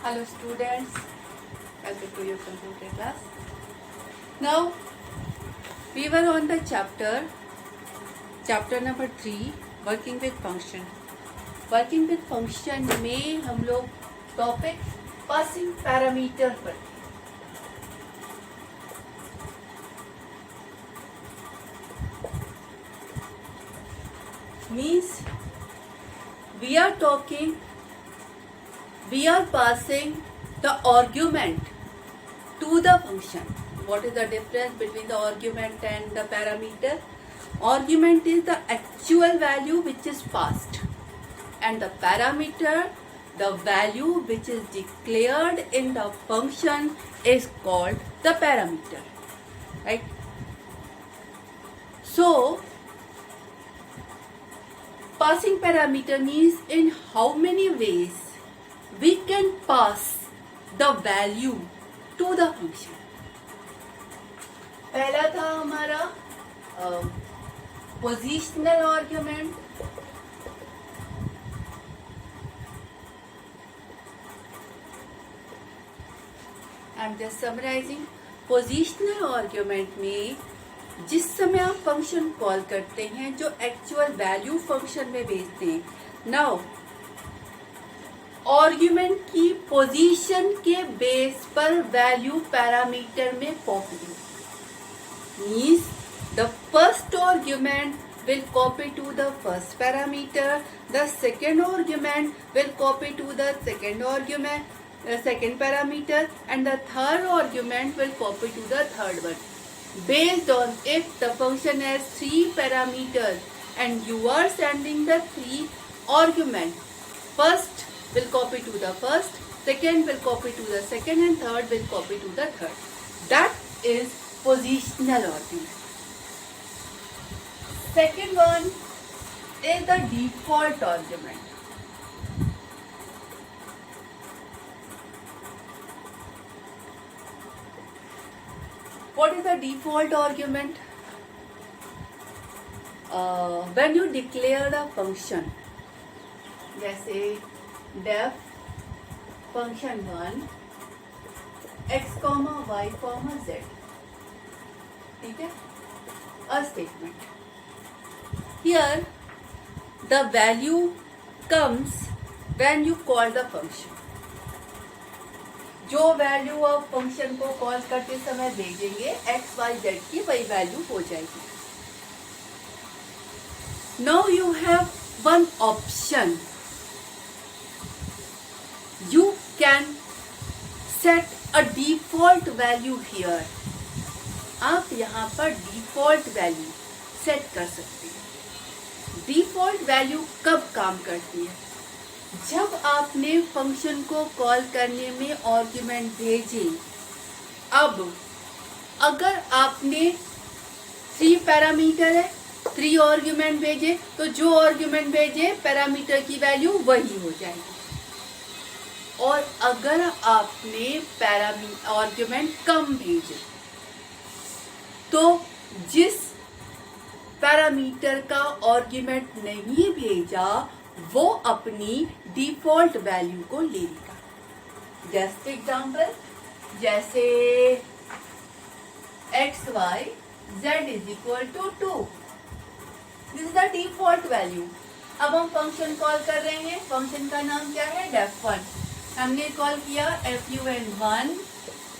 Hello students, welcome to your computer class. Now we were on the chapter number 3 working with function. Working with function में हम लोग topic passing parameter पर means we are passing the argument to the function. What is the difference between the argument and the parameter? Argument is the actual value which is passed, and the parameter, the value which is declared in the function, is called the parameter, right? So passing parameter means in how many ways we can pass the value to the function. पहला था हमारा positional argument. I am just summarising. Positional argument में जिस समय आप function call करते हैं जो एक्चुअल वैल्यू फंक्शन में भेजते हैं. नाउ आर्ग्यूमेंट की पोजीशन के बेस पर वैल्यू पैरामीटर में copy means the first argument will copy to the first parameter, the second argument will copy to the second parameter, and the third argument will copy to the third one, based on if the function has 3 parameters and you are sending the 3 argument. First will copy to the first, second will copy to the second, and third will copy to the third. That is positional argument. Second one is the default argument. What is the default argument? When you declare a function, जैसे def function 1 x, y, z, ठीक है, a statement. Here the value comes when you call the function. जो value आप function को call करते समय भेजेंगे x, y, z की वही वैल्यू हो जाएगी. Now you have one option. You can set a default value here. आप यहाँ पर default value set कर सकते हैं. डिफॉल्ट वैल्यू कब काम करती है? जब आपने फंक्शन को कॉल करने में आर्ग्यूमेंट भेजे. अब अगर आपने 3 पैरामीटर है, 3 आर्ग्यूमेंट भेजे, तो जो आर्ग्यूमेंट भेजे पैरामीटर की वैल्यू वही हो जाएगी. और अगर आपने आर्ग्यूमेंट कम भेजे तो जिस पैरामीटर का आर्ग्यूमेंट नहीं भेजा वो अपनी डिफॉल्ट वैल्यू को लेगा. जस्ट एग्जांपल, जैसे x, y, z is equal to 2. This is the default value. अब हम फंक्शन कॉल कर रहे हैं. फंक्शन का नाम क्या है? def1. हमने कॉल किया fun1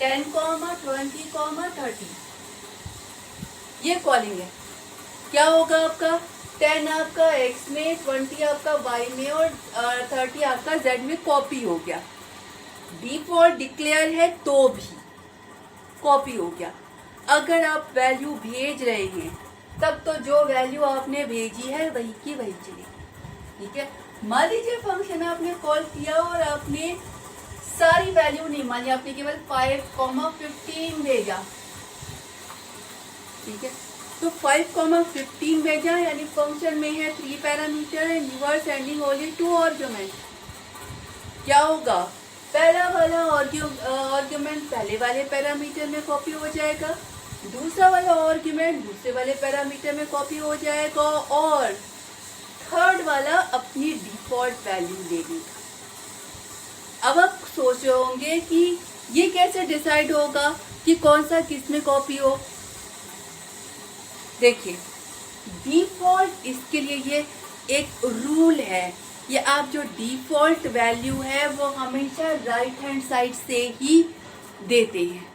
10, 20, 30. ये कॉलिंग है. क्या होगा आपका? 10 आपका x में, 20 आपका y में और 30 आपका z में कॉपी हो गया. डिफॉल्ट डिक्लेयर है तो भी कॉपी हो गया. अगर आप वैल्यू भेज रहे हैं तब तो जो वैल्यू आपने भेजी है वही की वही चलेगी. ठीक है. मान लीजिए फंक्शन आपने कॉल किया और आपने सारी वैल्यू नहीं, मान लिया आपने केवल 5, 15 भेजा. ठीक है. तो 5, 15 भेजा, यानी फंक्शन में है 3 parameter and you are sending only 2 argument. क्या होगा? पहला वाला आर्ग्यूमेंट पहले वाले पैरामीटर में कॉपी हो जाएगा, दूसरा वाला आर्ग्यूमेंट दूसरे वाले पैरामीटर में कॉपी हो जाएगा, और थर्ड वाला अपनी डिफॉल्ट वैल्यू ले लेगा. अब आप सोच रहे होंगे कि ये कैसे डिसाइड होगा कि कौन सा किस में कॉपी हो। देखिए डिफॉल्ट, इसके लिए ये एक रूल है, ये आप जो डिफॉल्ट वैल्यू है वो हमेशा राइट हैंड साइड से ही देते हैं।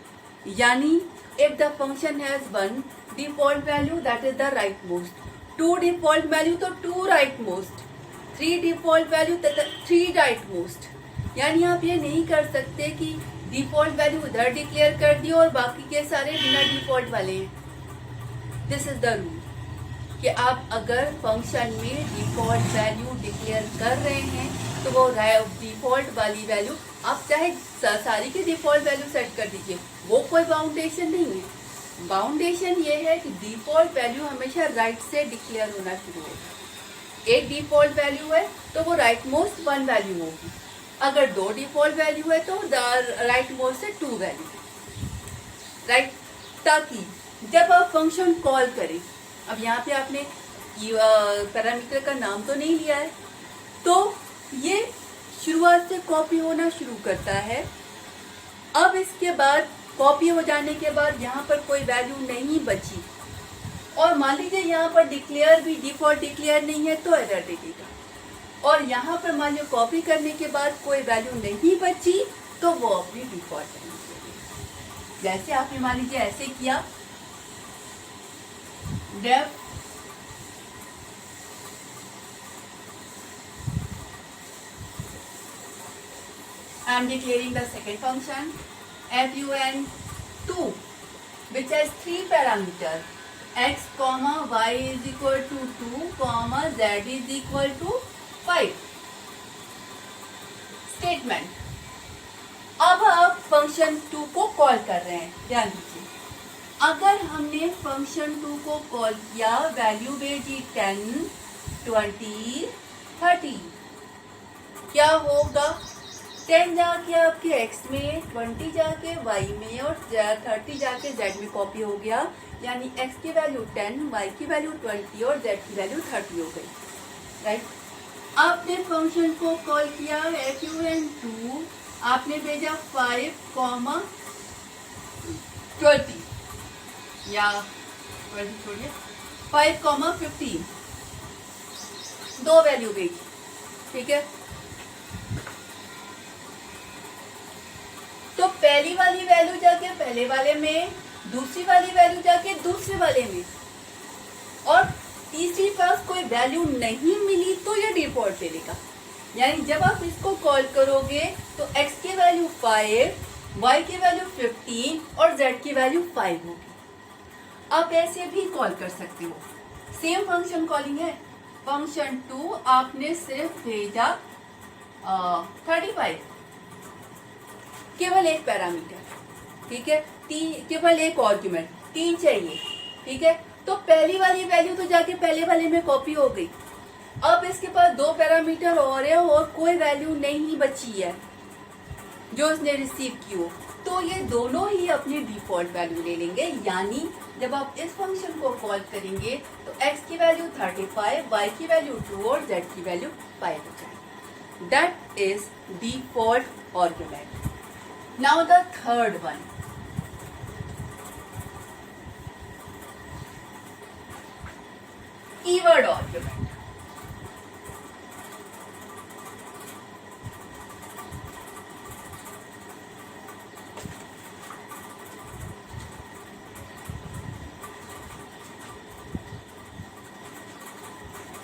यानी if the function has one default value that is the right most, two default value तो two right most, three default value तो थ्री राइट मोस्ट। यानी आप ये नहीं कर सकते कि डिफॉल्ट वैल्यू उधर डिक्लेयर कर दी और बाकी के सारे बिना डिफॉल्ट वाले हैं। दिस इज द रूल कि आप अगर फंक्शन में डिफॉल्ट वैल्यू डिक्लेयर कर रहे हैं तो वो डिफॉल्ट वाली वैल्यू आप चाहे सारी की डिफॉल्ट वैल्यू सेट कर दीजिए, वो कोई बाउंडेशन नहीं है। बाउंडेशन ये है कि डिफॉल्ट वैल्यू हमेशा राइट से डिक्लेयर होना शुरू होगा। एक डिफॉल्ट वैल्यू है तो वो राइट मोस्ट वन वैल्यू होगी, अगर दो डिफॉल्ट वैल्यू है तो राइट मोस्ट से टू वैल्यू, राइट। ताकि जब आप फंक्शन कॉल करें, अब यहाँ पे आपने पैरामीटर का नाम तो नहीं लिया है, तो ये शुरुआत से कॉपी होना शुरू करता है। अब इसके बाद कॉपी हो जाने के बाद यहाँ पर कोई वैल्यू नहीं बची और मान लीजिए यहाँ पर डिक्लेयर भी डिफॉल्ट डिक्लेयर नहीं है तो एरर दे देगा। और यहाँ पर मान लीजिए कॉपी करने के बाद कोई वैल्यू नहीं बची तो वो अपनी डिफॉल्ट वैल्यू देगी। जैसे आपने मान लीजिए ऐसे किया, def I am declaring the second function fun2 which has three parameters x, y is equal to 2, z is equal to 5. Statement, अब आप फंक्शन 2 को कॉल कर रहे हैं। ध्यान दीजिए, अगर हमने फंक्शन 2 को कॉल किया, वैल्यू भेजी 10, 20, 30, क्या होगा? 10 जाके आपके x में, 20 जाके y में और 30 जाके z में कॉपी हो गया। यानी x की वैल्यू 10, y की वैल्यू 20 और z की वैल्यू 30 हो गई, राइट। आपने फंक्शन को कॉल किया fun2, आपने भेजा 5, 20 या 20 छोड़िए 5, 15, दो वैल्यू भेजी, ठीक है। तो पहली वाली वैल्यू जाके पहले वाले में, दूसरी वाली वैल्यू जाके दूसरे वाले में, और तीसरी पास कोई वैल्यू नहीं मिली तो ये डिफॉल्ट ले लेगा। यानी जब आप इसको कॉल करोगे तो x की वैल्यू 5, y की वैल्यू 15 और z की वैल्यू 5 होगी। आप ऐसे भी कॉल कर सकते हो, सेम फंक्शन कॉलिंग है। फंक्शन 2 आपने सिर्फ भेजा 35, केवल एक पैरामीटर, ठीक है, केवल एक आर्गुमेंट, 3 चाहिए, ठीक है। तो पहली वाली वैल्यू तो जाके पहले वाले में कॉपी हो गई। अब इसके पास दो पैरामीटर और है और कोई वैल्यू नहीं बची है जो उसने रिसीव की हो, तो ये दोनों ही अपनी डिफॉल्ट वैल्यू ले लेंगे। यानी जब आप इस फंक्शन को कॉल करेंगे तो x की वैल्यू 35, y की वैल्यू 2 और z की वैल्यू 5 हो जाएगी। That is default argument. Now the third one, keyword argument.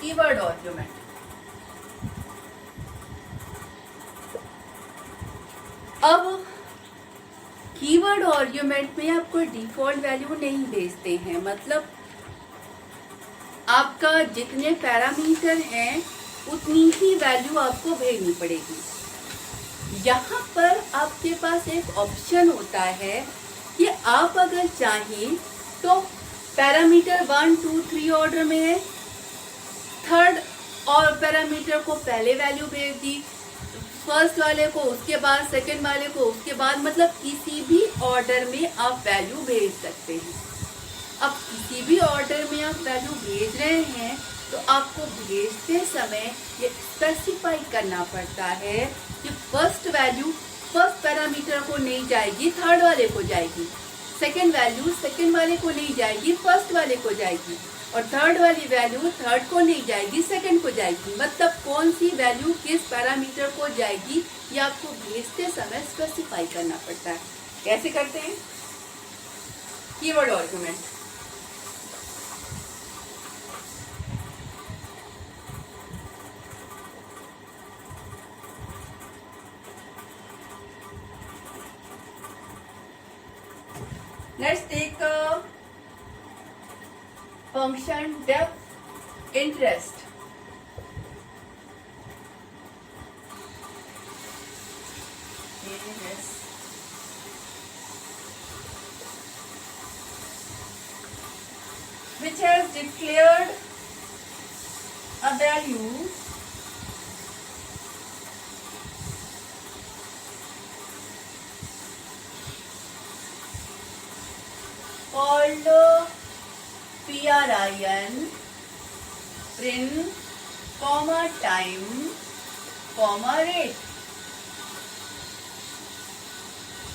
Keyword argument. अब कीवर्ड आर्ग्यूमेंट में आप कोई डिफॉल्ट वैल्यू नहीं भेजते हैं, मतलब आपका जितने पैरामीटर हैं उतनी ही वैल्यू आपको भेजनी पड़ेगी। यहाँ पर आपके पास एक ऑप्शन होता है कि आप अगर चाहें तो पैरामीटर 1, 2, 3 ऑर्डर में है, थर्ड और पैरामीटर को पहले वैल्यू भेज दी, फर्स्ट वाले को उसके बाद, सेकंड वाले को उसके बाद, मतलब किसी भी ऑर्डर में आप वैल्यू भेज सकते हैं। अब किसी भी ऑर्डर में आप वैल्यू भेज रहे हैं तो आपको भेजते समय ये स्पेसिफाई करना पड़ता है कि फर्स्ट वैल्यू फर्स्ट पैरामीटर को नहीं जाएगी, थर्ड वाले को जाएगी। सेकेंड वैल्यू सेकेंड वाले को नहीं जाएगी, फर्स्ट वाले को जाएगी। और थर्ड वाली वैल्यू थर्ड को नहीं जाएगी, सेकेंड को जाएगी। मतलब कौन सी वैल्यू किस पैरामीटर को जाएगी ये आपको भेजते समय स्पेसिफाई करना पड़ता है। कैसे करते हैं? Keyword argument. Let's take a function def interest. Yes. Which has declared a value called PRIN, print, time, rate।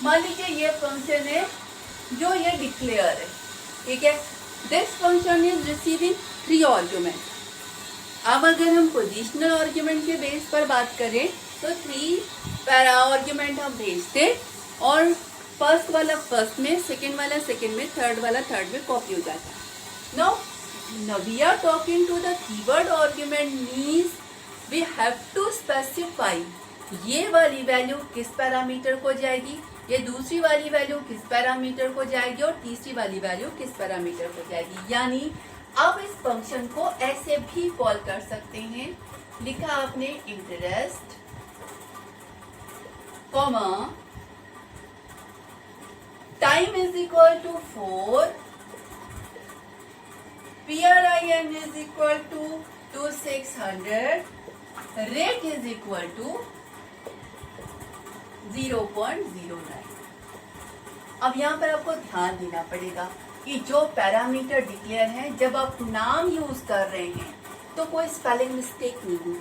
मान लीजिए ये फंक्शन है जो ये डिक्लेयर है, ठीक है। This function is receiving 3 argument. अब अगर हम पोजिशनल आर्ग्यूमेंट के बेस पर बात करें तो 3 पैरा आर्ग्यूमेंट हम भेजते और फर्स्ट वाला फर्स्ट में, सेकेंड वाला सेकेंड में, थर्ड वाला थर्ड में कॉपी हो जाता है। Now we are talking to the keyword argument means we have to specify ये वाली वैल्यू किस पैरामीटर को जाएगी, ये दूसरी वाली वैल्यू किस पैरामीटर को जाएगी और तीसरी वाली वैल्यू किस पैरामीटर को जाएगी। यानी अब इस फंक्शन को ऐसे भी कॉल कर सकते हैं। लिखा आपने interest comma time is equal to 4, PRIN is equal to 600, rate is equal to 0.09। अब यहाँ पर आपको ध्यान देना पड़ेगा कि जो पैरामीटर डिक्लेयर है, जब आप नाम यूज कर रहे हैं तो कोई स्पेलिंग मिस्टेक नहीं हुई।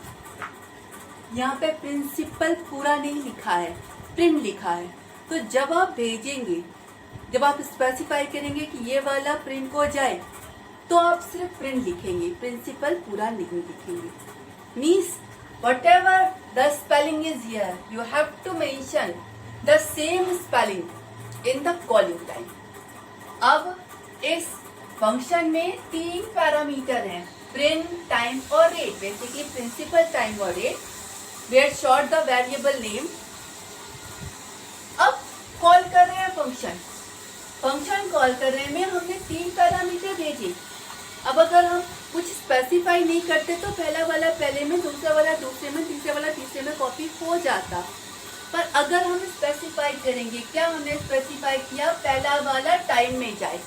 यहाँ पे प्रिंसिपल पूरा नहीं लिखा है, प्रिंट लिखा है। तो जब आप भेजेंगे, जब आप स्पेसिफाई करेंगे कि ये वाला प्रिंट को जाए, तो आप सिर्फ प्रिंट लिखेंगे, प्रिंसिपल पूरा नहीं लिखेंगे। Means whatever the spelling is here, you have to mention the same spelling in the calling time। अब इस फंक्शन में 3 पैरामीटर हैं, प्रिंट, टाइम और रेट। बेसिकली प्रिंसिपल, टाइम और rate. Where short the variable name. अब call कर रहे हैं फंक्शन कॉल कर रहे हैं, हमने 3 पैरामीटर भेजे। अब अगर हम कुछ स्पेसिफाई नहीं करते तो पहला वाला पहले में, दूसरा वाला दूसरे में, तीसरा वाला तीसरे में कॉपी हो जाता। पर अगर हम स्पेसिफाई करेंगे, क्या हमने स्पेसिफाई किया, पहला वाला टाइम में जाए,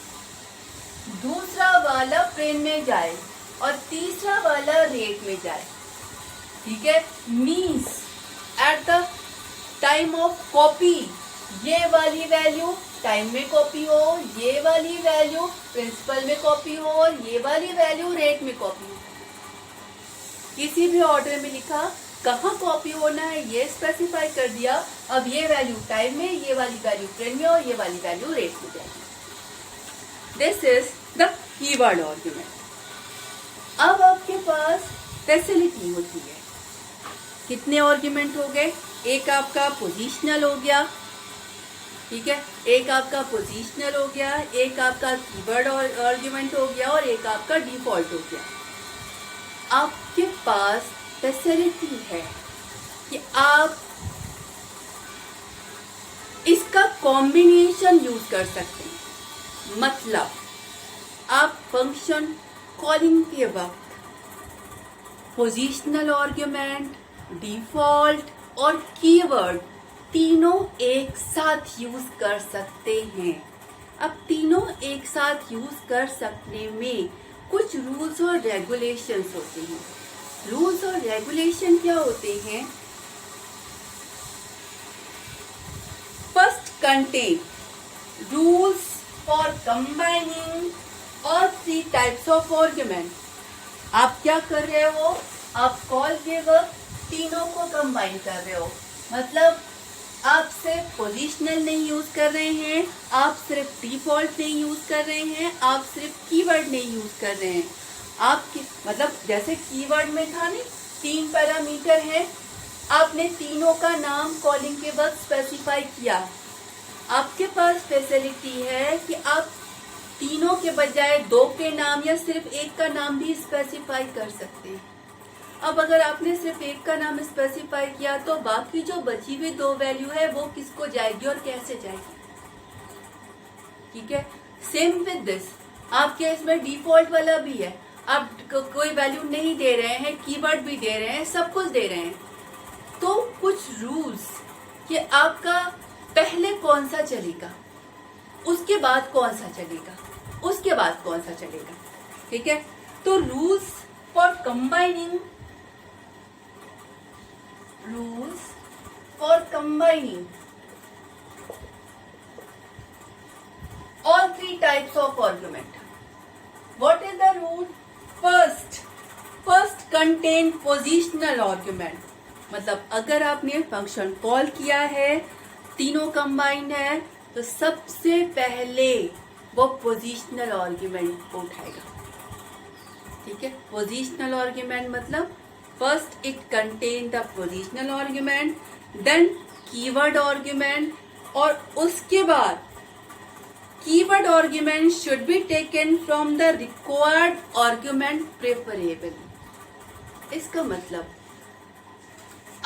दूसरा वाला प्रिंट में जाए और तीसरा वाला रेट में जाए, ठीक है। Means at the time of copy ये वाली वैल्यू टाइम में कॉपी हो, ये वाली वैल्यू प्रिंसिपल में कॉपी हो और ये वाली वैल्यू रेट में कॉपी हो। किसी भी ऑर्डर में लिखा, कहाँ कॉपी होना है ये स्पेसिफाई कर दिया। अब ये वैल्यू टाइम में, ये वाली वैल्यू प्रिंट में और ये वाली वैल्यू रेट में जाएगी। This is the keyword argument. अब आपके पास फैसिलिटी होती है। कितने आर्ग्यूमेंट हो गए? एक आपका पोजिशनल हो गया, ठीक है, एक आपका पोजिशनल हो गया, एक आपका कीवर्ड आर्ग्यूमेंट हो गया और एक आपका डिफॉल्ट हो गया। आपके पास फैसिलिटी है कि आप इसका कॉम्बिनेशन यूज कर सकते हैं। मतलब आप फंक्शन कॉलिंग के वक्त पोजिशनल आर्ग्यूमेंट, डिफॉल्ट और कीवर्ड तीनों एक साथ यूज कर सकते हैं। अब तीनों एक साथ यूज कर सकने में कुछ रूल्स और रेगुलेशंस होते हैं। रूल्स और रेगुलेशन क्या होते हैं? First contain rules for combining और 3 टाइप्स ऑफ आर्ग्यूमेंट। आप क्या कर रहे हो? आप कॉल के वक्त तीनों को कंबाइन कर रहे हो। मतलब आप सिर्फ पोजिशनल नहीं यूज कर रहे हैं, आप सिर्फ डिफॉल्ट नहीं यूज कर रहे हैं, आप सिर्फ कीवर्ड नहीं यूज कर रहे हैं। आपकी मतलब जैसे कीवर्ड में था नहीं, 3 पैरामीटर है, आपने तीनों का नाम कॉलिंग के वक्त स्पेसिफाई किया। आपके पास फैसिलिटी है कि आप तीनों के बजाय 2 के नाम या सिर्फ एक का नाम भी स्पेसिफाई कर सकते हैं। अब अगर आपने सिर्फ एक का नाम स्पेसिफाई किया तो बाकी जो बची हुई 2 वैल्यू है वो किसको जाएगी और कैसे जाएगी, ठीक है। सेम विद दिस, आपके इसमें डिफॉल्ट वाला भी है, आप कोई वैल्यू नहीं दे रहे हैं, कीवर्ड भी दे रहे हैं, सब कुछ दे रहे हैं, तो कुछ रूल्स कि आपका पहले कौन सा चलेगा, उसके बाद कौन सा चलेगा, उसके बाद कौन सा चलेगा, ठीक है। तो rules for combining all 3 types of argument. What is the rule? First contain positional argument. मतलब अगर आपने फंक्शन कॉल किया है, तीनों कंबाइंड है, तो सबसे पहले वो पोजिशनल आर्ग्यूमेंट उठाएगा, ठीक है। पोजिशनल आर्ग्यूमेंट मतलब first it contain the positional argument, then keyword argument, और उसके बाद keyword argument should be taken from the required argument preferable. इसका मतलब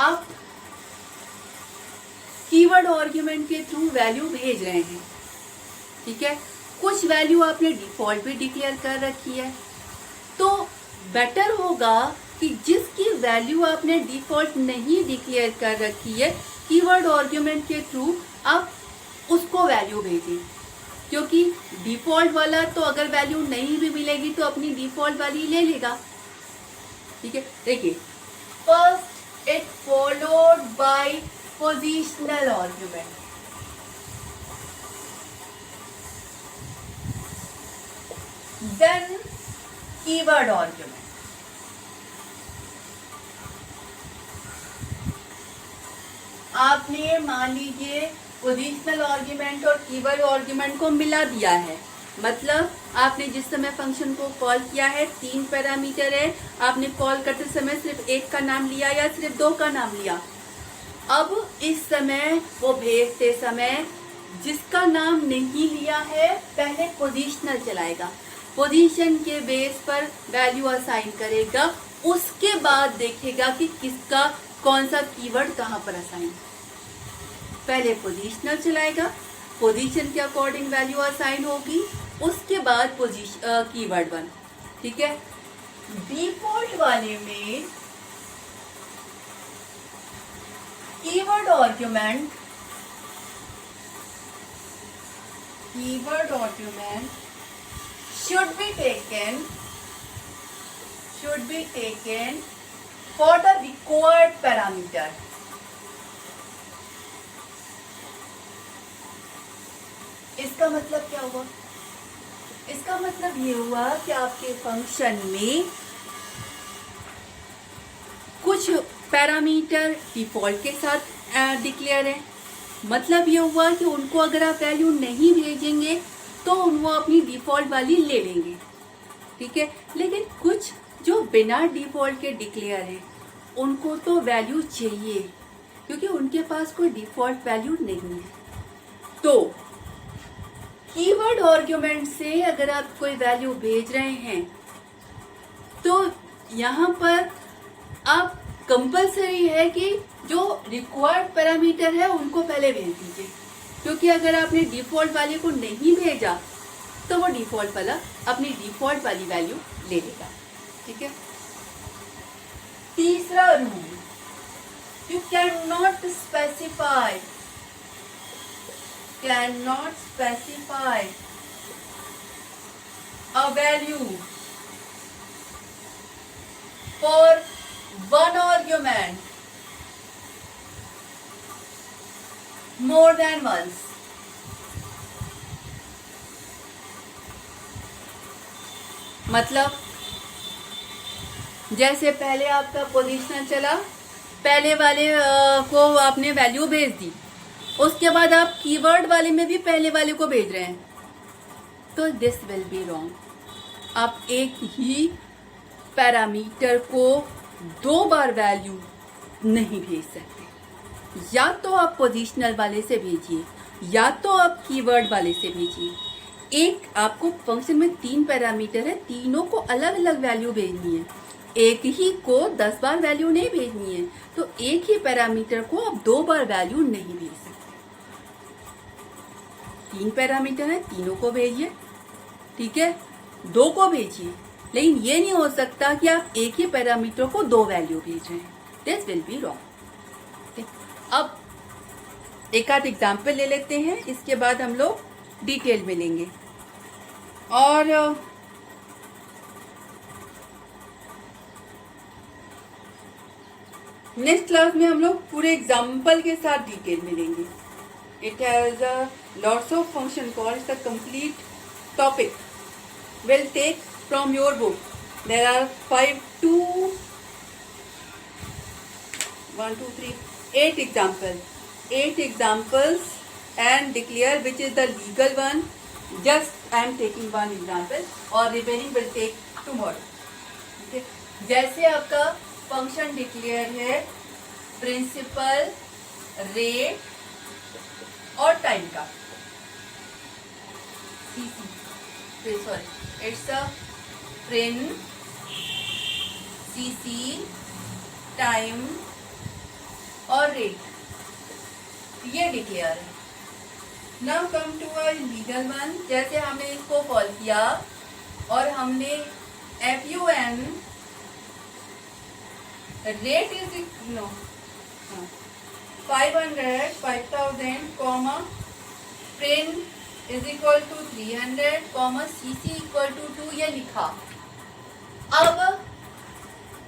आप कीवर्ड आर्ग्यूमेंट के थ्रू वैल्यू भेज रहे हैं, ठीक है। कुछ वैल्यू आपने डिफॉल्ट भी डिक्लेयर कर रखी है, तो बेटर होगा कि जिसकी वैल्यू आपने डिफॉल्ट नहीं डिक्लेयर कर रखी है, कीवर्ड आर्ग्यूमेंट के थ्रू आप उसको वैल्यू भेजें, क्योंकि डिफॉल्ट वाला तो अगर वैल्यू नहीं भी मिलेगी तो अपनी डिफॉल्ट वाली ले लेगा, ठीक है। देखिए, first it followed by positional argument, then keyword argument. आपने मान लीजिए पोजिशनल आर्ग्यूमेंट और कीवर्ड आर्ग्यूमेंट को मिला दिया है, मतलब आपने जिस समय फंक्शन को कॉल किया है 3 पैरामीटर है, आपने कॉल करते समय सिर्फ एक का नाम लिया या सिर्फ 2 का नाम लिया। अब इस समय वो भेजते समय जिसका नाम नहीं लिया है पहले पोजिशनल चलाएगा, पोजीशन के बेस पर वैल्यू असाइन करेगा, उसके बाद देखेगा कि किसका कौन सा कीवर्ड कहां पर असाइन। पहले पोजीशनल चलाएगा, पोजीशन के अकॉर्डिंग वैल्यू असाइन होगी, उसके बाद कीवर्ड 1, ठीक है। डिफॉल्ट वाले में keyword argument should be taken for the required parameter. इसका मतलब क्या हुआ? इसका मतलब ये हुआ कि आपके फंक्शन में कुछ पैरामीटर डिफॉल्ट के साथ डिक्लेयर है, मतलब ये हुआ कि उनको अगर आप वैल्यू नहीं भेजेंगे तो वो अपनी डिफॉल्ट वाली ले लेंगे, ठीक है। लेकिन कुछ जो बिना डिफॉल्ट के डिक्लेयर है उनको तो वैल्यू चाहिए, क्योंकि उनके पास कोई डिफॉल्ट वैल्यू नहीं है। तो कीवर्ड आर्ग्यूमेंट से अगर आप कोई वैल्यू भेज रहे हैं तो यहाँ पर आप कंपलसरी है कि जो रिक्वायर्ड पैरामीटर है उनको पहले भेज दीजिए, क्योंकि अगर आपने डिफॉल्ट वाले को नहीं भेजा तो वो डिफॉल्ट वाला अपनी डिफॉल्ट वाली वैल्यू ले लेगा, ठीक है। तीसरा rule, you can not specify a value for one argument more than once. मतलब जैसे पहले आपका पोजीशनल चला, पहले वाले को आपने वैल्यू भेज दी, उसके बाद आप कीवर्ड वाले में भी पहले वाले को भेज रहे हैं, तो दिस विल बी रॉन्ग। आप एक ही पैरामीटर को दो बार वैल्यू नहीं भेज सकते। या तो आप पोजिशनल वाले से भेजिए या तो आप कीवर्ड वाले से भेजिए। एक आपको फंक्शन में 3 पैरामीटर है, तीनों को अलग अलग वैल्यू भेजनी है, एक ही को 10 बार वैल्यू नहीं भेजनी है। तो एक ही पैरामीटर को आप 2 बार वैल्यू नहीं भेज सकते। 3 पैरामीटर है, तीनों को भेजिए, ठीक है, 2 को भेजिए, लेकिन ये नहीं हो सकता कि आप एक ही पैरामीटर को 2 वैल्यू भेज रहे हैं। This will be wrong. अब एक आध एग्जाम्पल ले लेते हैं, इसके बाद हम लोग डिटेल में लेंगे। और नेक्स्ट क्लास में हम लोग पूरे एग्जाम्पल के साथ डिटेल में लेंगे। It has lots of function call, it's the complete topic. Will take from your book. There are 8 examples and declare which is the legal one. Just I am taking one example और remaining will take tomorrow. Okay? जैसे आपका function declare है principal, rate और time का, sorry it's a print, CC, time और rate, ये declare है। Now come to a legal one. जैसे हमने इसको कॉल किया और हमने FUN rate is 500 5000 comma print is equal to 300 comma CC equal to 2 ये लिखा। अब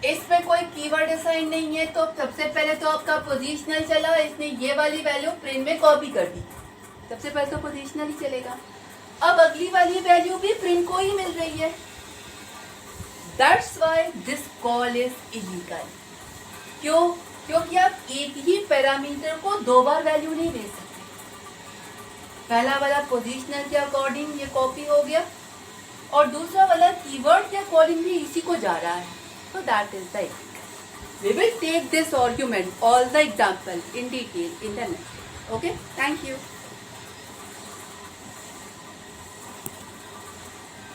इसमें कोई कीवर्ड असाइन नहीं है, तो सबसे पहले तो आपका पोजीशनल चला, इसने ये वाली वैल्यू प्रिंट में कॉपी कर दी, सबसे पहले तो पोजीशनल ही चलेगा। अब अगली वाली वैल्यू भी प्रिंट को ही मिल रही है। That's why this call is illegal. क्यों? क्योंकि आप एक ही पैरामीटर को 2 बार वैल्यू नहीं दे सकते। पहला वाला पोजीशनल के अकॉर्डिंग ये कॉपी हो गया और दूसरा वाला कीवर्ड के अकॉर्डिंग भी इसी को जा रहा है। So that is the example. We will take this argument, all the example in detail in the next. Okay, thank you.